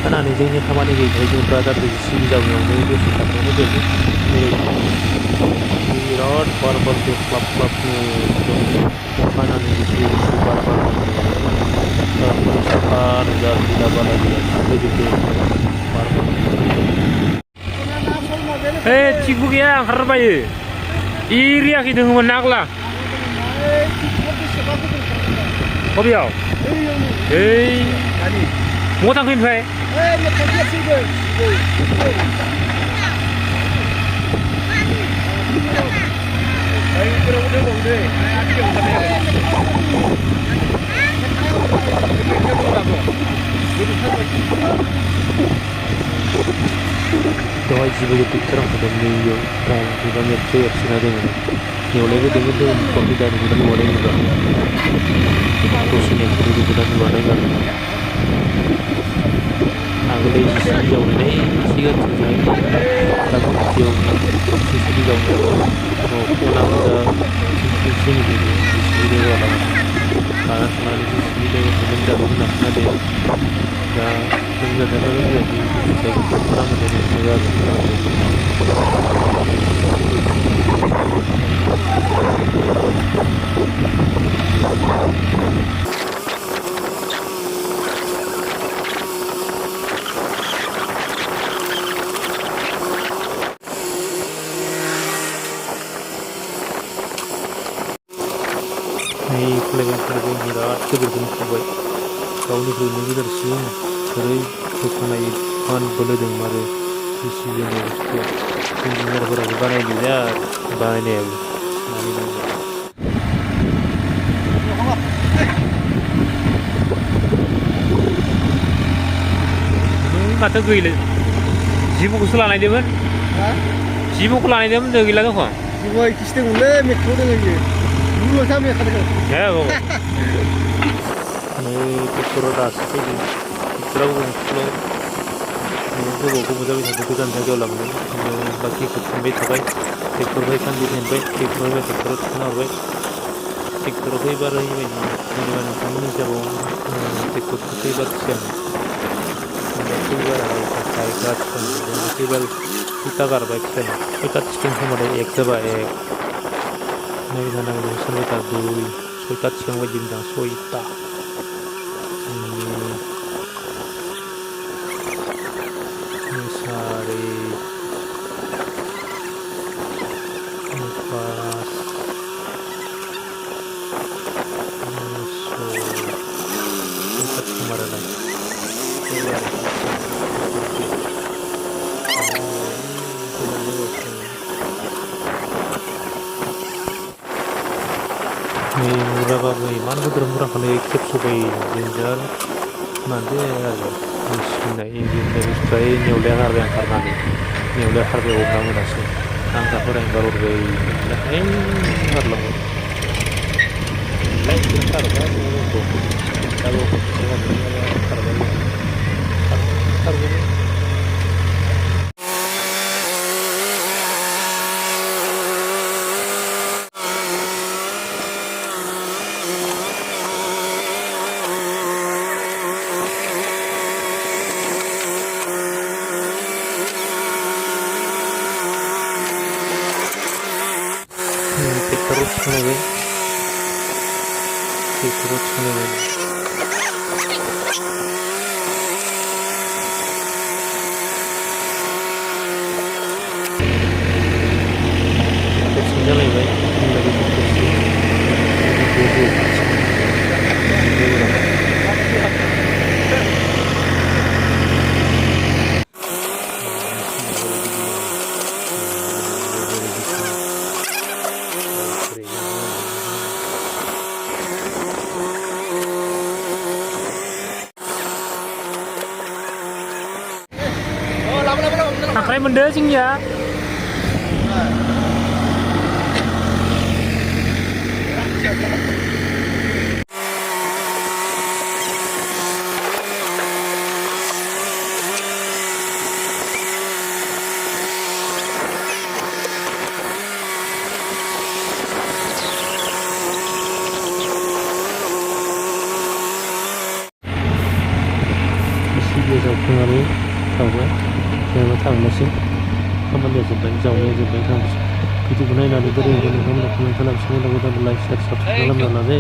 होनानै जोंनि खामानि गैयैखाय जों ब्रादारजों सिबि जावनायावनो दसे थाथ'नो दोनो बिराद बार बारदो क्लाब क्लाबनो एकदम अखा हानानै रिसि रिसि बार बारनानै हाग्राफोरा साफा नुजा मैला बाला गैया थांफैजोबदो बार बारनानै थिगबो गैया ओंखारबायो एरियाखै दोङोमोन ना आग्ला बबेयाव महा थांखो ओमफ्राय दहाय जेबो पिक्चार आंखादों नैयाव गायबा मेट्रो एरसोना दोङो नेवलायबो दोङो दोङो नुथ'वाखै दा नुगोना नुवाथाय नुबा दसे नेमखौ नुगोना नुवाथाय गारनो आगोल जिसिबि जावनानै सिगांथिंजाय दा गुवाहाटियाव जिसिबि जावनायाव खना मोजा जोंनि जिसिबि जायगा लाना थांनानै जिसिबि जायगाखौ लोमजादों होनना खोनादों दा लोमजादोंना लोमजायाखै जायगाखौ फोराननानै मोजां फोराननानै फैलायबाय बिराद गोदोरखौनो खाबाय गावनिख्रुइनो गेदेरसिन ओरै होखानाय मान बोलोदों आरो जिसिबि होननाय बुस्थुआ इन्जिनियारफोराबो बानायदों जा बानायनायाबो मानिनांगौ माथो गैला जिबौखौसो लानायदोंमोन जिबौखौ लानायदोंमोन गैला दख' जिबौआ इखिसो दंमोनलै मेट्र'आव दोङो इयो नुल'सो आं मेखादों ट्रेक्टरा दासो फैदों ट्रेक्टराबो गंसेल' गोबाव जाबाय थादों गोजान जायगायाव लांनो बाखिखौ थिनबाय थाबाय ट्रेक्टर फैखान्दि थिनबाय ट्रेक्टर फैबा ट्रेक्टराव थिखांना हरबाय ट्रेक्टराव फैबा ओरैबायदि जेनेबा नोंथांमोननि हिसाबाव ट्रेक्टरखौ फैबा थिखाङो फैबा गायग्रा थिखाङो फैबा खैथा गारबाय थिखाङो खैथा थिखांखांबाथाय एक जाबाय एक नायबाय थानांगौ सानबाय दुइ सयथा थिखांबाय दिनदां सयथा सारि पास सयथा थिखांमारोलाय मुराबाबो इमान गिदिर मुराखौनो खेबस'बाय डेन्जार मानदो आरो मिसिनाय बुस्थुआ नेवलाया खारबाय आं खारनानै नेवलाया खारबाय हमना मोनासै आं गाफोर एंगारहरबाय खारबाय terus menawi terus menawi terusnya lebih Makanya mendasing ya. Biasa जावखांनानै जावबाय जेनेबा थांनोसै खामानिया जोब्बाय जावनाया जोब्बाय थांनोसै भिडिअखौ नायनानै बोरै मोनो नोंथांमोना कमेन्ट खालामसिगोन गोदान लाइक शेयार साबसक्राइब खालामना लादे